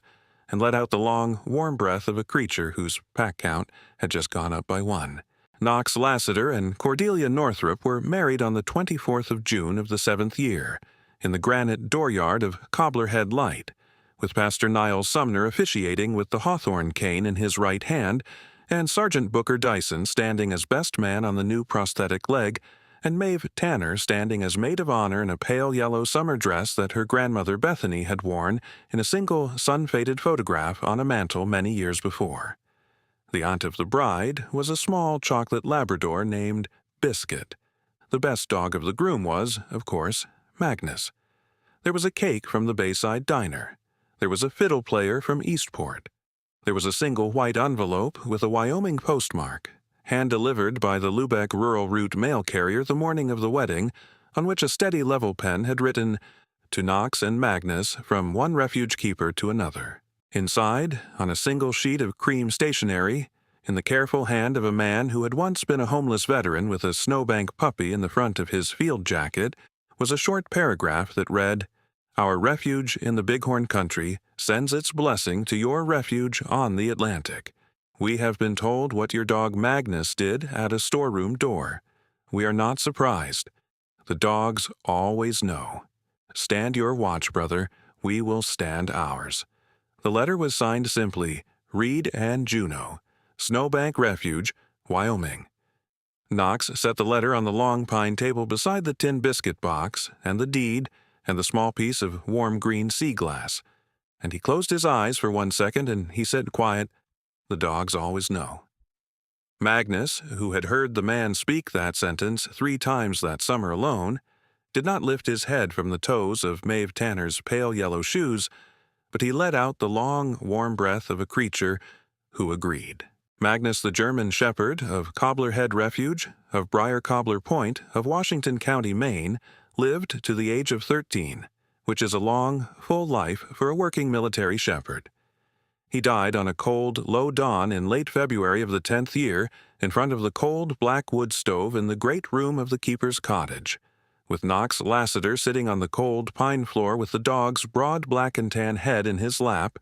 and let out the long, warm breath of a creature whose pack count had just gone up by 1. Knox Lassiter and Cordelia Northrup were married on the 24th of June of the 7th year, in the granite dooryard of Cobbler Head Light, with Pastor Niles Sumner officiating with the hawthorn cane in his right hand, and Sergeant Booker Dyson standing as best man on the new prosthetic leg, and Maeve Tanner standing as maid of honor in a pale yellow summer dress that her grandmother Bethany had worn in a single sun-faded photograph on a mantel many years before. The aunt of the bride was a small chocolate Labrador named Biscuit. The best dog of the groom was, of course, Magnus. There was a cake from the Bayside Diner. There was a fiddle player from Eastport. There was a single white envelope with a Wyoming postmark, hand-delivered by the Lubeck Rural Route mail carrier the morning of the wedding, on which a steady level pen had written, "To Knox and Magnus, from one refuge keeper to another." Inside, on a single sheet of cream stationery, in the careful hand of a man who had once been a homeless veteran with a snowbank puppy in the front of his field jacket, was a short paragraph that read, "Our refuge in the Bighorn country sends its blessing to your refuge on the Atlantic. We have been told what your dog Magnus did at a storeroom door. We are not surprised. The dogs always know. Stand your watch, brother. We will stand ours." The letter was signed simply, Reed and Juno, Snowbank Refuge, Wyoming. Knox set the letter on the long pine table beside the tin biscuit box, and the deed, and the small piece of warm green sea glass, and he closed his eyes for 1 second, and he said quiet, "The dogs always know." Magnus, who had heard the man speak that sentence 3 times that summer alone, did not lift his head from the toes of Maeve Tanner's pale yellow shoes, but he let out the long, warm breath of a creature who agreed. Magnus the German Shepherd of Cobbler Head Refuge, of Briar Cobbler Point, of Washington County, Maine, lived to the age of 13, which is a long, full life for a working military shepherd. He died on a cold, low dawn in late February of the 10th year in front of the cold black wood stove in the great room of the keeper's cottage, with Knox Lassiter sitting on the cold pine floor with the dog's broad black and tan head in his lap,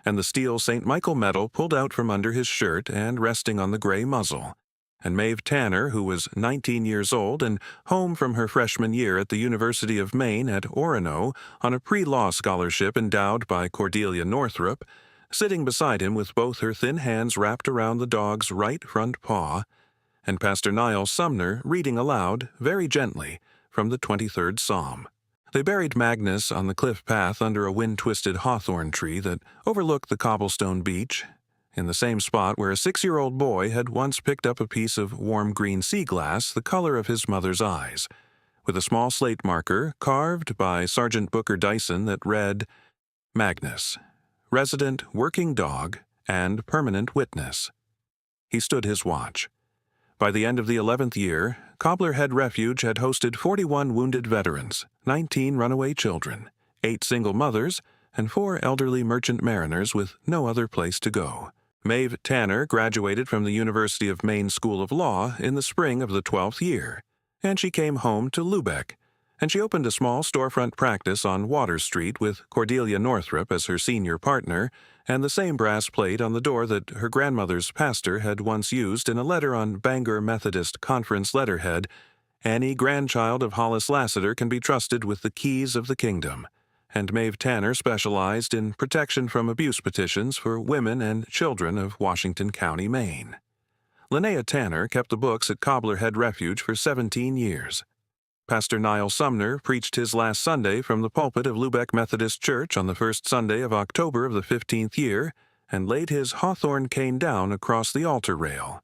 and the steel St. Michael medal pulled out from under his shirt and resting on the gray muzzle, and Maeve Tanner, who was 19 years old and home from her freshman year at the University of Maine at Orono on a pre-law scholarship endowed by Cordelia Northrup, sitting beside him with both her thin hands wrapped around the dog's right front paw, and Pastor Niles Sumner reading aloud, very gently, from the 23rd Psalm. They buried Magnus on the cliff path under a wind-twisted hawthorn tree that overlooked the cobblestone beach, in the same spot where a 6-year-old boy had once picked up a piece of warm green sea glass the color of his mother's eyes, with a small slate marker carved by Sergeant Booker Dyson that read, "Magnus, resident working dog and permanent witness." He stood his watch. By the end of the 11th year, Cobbler Head Refuge had hosted 41 wounded veterans, 19 runaway children, 8 single mothers, and 4 elderly merchant mariners with no other place to go. Maeve Tanner graduated from the University of Maine School of Law in the spring of the 12th year, and she came home to Lubeck, and she opened a small storefront practice on Water Street with Cordelia Northrup as her senior partner, and the same brass plate on the door that her grandmother's pastor had once used in a letter on Bangor Methodist Conference letterhead, "Annie, grandchild of Hollis Lassiter, can be trusted with the keys of the kingdom," and Maeve Tanner specialized in protection from abuse petitions for women and children of Washington County, Maine. Linnea Tanner kept the books at Cobbler Head Refuge for 17 years. Pastor Niles Sumner preached his last Sunday from the pulpit of Lubeck Methodist Church on the first Sunday of October of the 15th year, and laid his hawthorn cane down across the altar rail.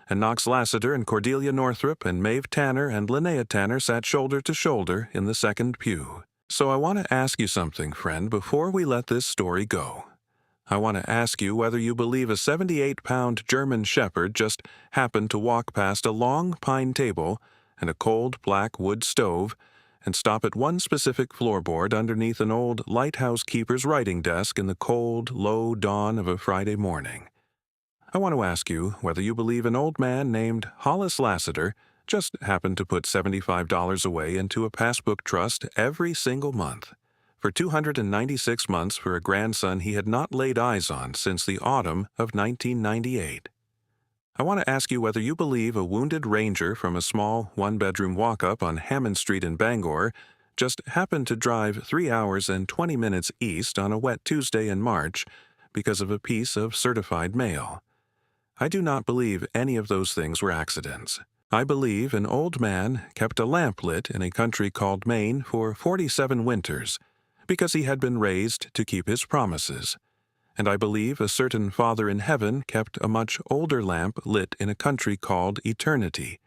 And Knox Lassiter and Cordelia Northrup and Maeve Tanner and Linnea Tanner sat shoulder to shoulder in the second pew. So I want to ask you something, friend, before we let this story go. I want to ask you whether you believe a 78-pound German Shepherd just happened to walk past a long pine table and a cold black wood stove and stop at one specific floorboard underneath an old lighthouse keeper's writing desk in the cold, low dawn of a Friday morning. I want to ask you whether you believe an old man named Hollis Lassiter just happened to put $75 away into a passbook trust every single month for 296 months for a grandson he had not laid eyes on since the autumn of 1998. I want to ask you whether you believe a wounded ranger from a small one-bedroom walk-up on Hammond Street in Bangor just happened to drive 3 hours and 20 minutes east on a wet Tuesday in March because of a piece of certified mail. I do not believe any of those things were accidents. I believe an old man kept a lamp lit in a country called Maine for 47 winters because he had been raised to keep his promises. And I believe a certain Father in heaven kept a much older lamp lit in a country called eternity.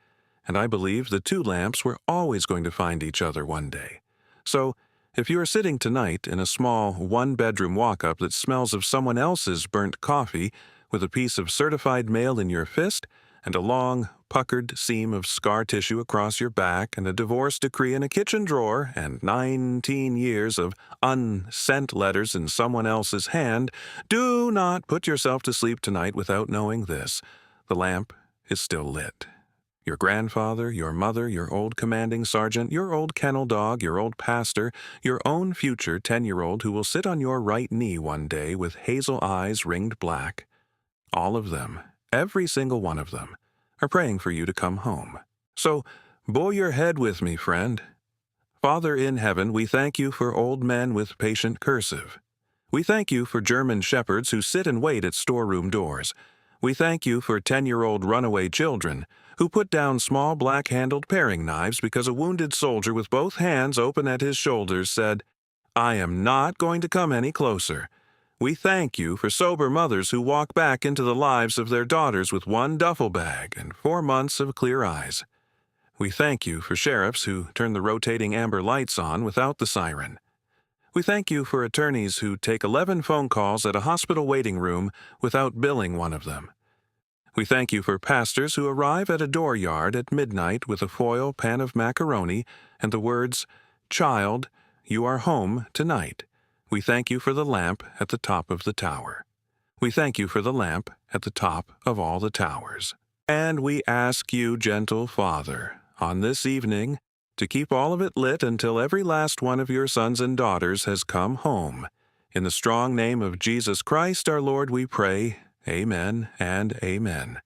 And I believe the two lamps were always going to find each other one day. So, if you are sitting tonight in a small one-bedroom walk-up that smells of someone else's burnt coffee, with a piece of certified mail in your fist, and a long, puckered seam of scar tissue across your back, and a divorce decree in a kitchen drawer, and 19 years of unsent letters in someone else's hand, do not put yourself to sleep tonight without knowing this: the lamp is still lit. Your grandfather, your mother, your old commanding sergeant, your old kennel dog, your old pastor, your own future 10-year-old who will sit on your right knee one day with hazel eyes ringed black. All of them, every single one of them, are praying for you to come home. So, bow your head with me, friend. Father in heaven, we thank you for old men with patient cursive. We thank you for German shepherds who sit and wait at storeroom doors. We thank you for 10-year-old runaway children who put down small black-handled paring knives because a wounded soldier with both hands open at his shoulders said, "I am not going to come any closer." We thank you for sober mothers who walk back into the lives of their daughters with one duffel bag and 4 months of clear eyes. We thank you for sheriffs who turn the rotating amber lights on without the siren. We thank you for attorneys who take 11 phone calls at a hospital waiting room without billing one of them. We thank you for pastors who arrive at a dooryard at midnight with a foil pan of macaroni and the words, "Child, you are home tonight." We thank you for the lamp at the top of the tower. We thank you for the lamp at the top of all the towers. And we ask you, gentle Father, on this evening, to keep all of it lit until every last one of your sons and daughters has come home. In the strong name of Jesus Christ our Lord we pray, amen and amen.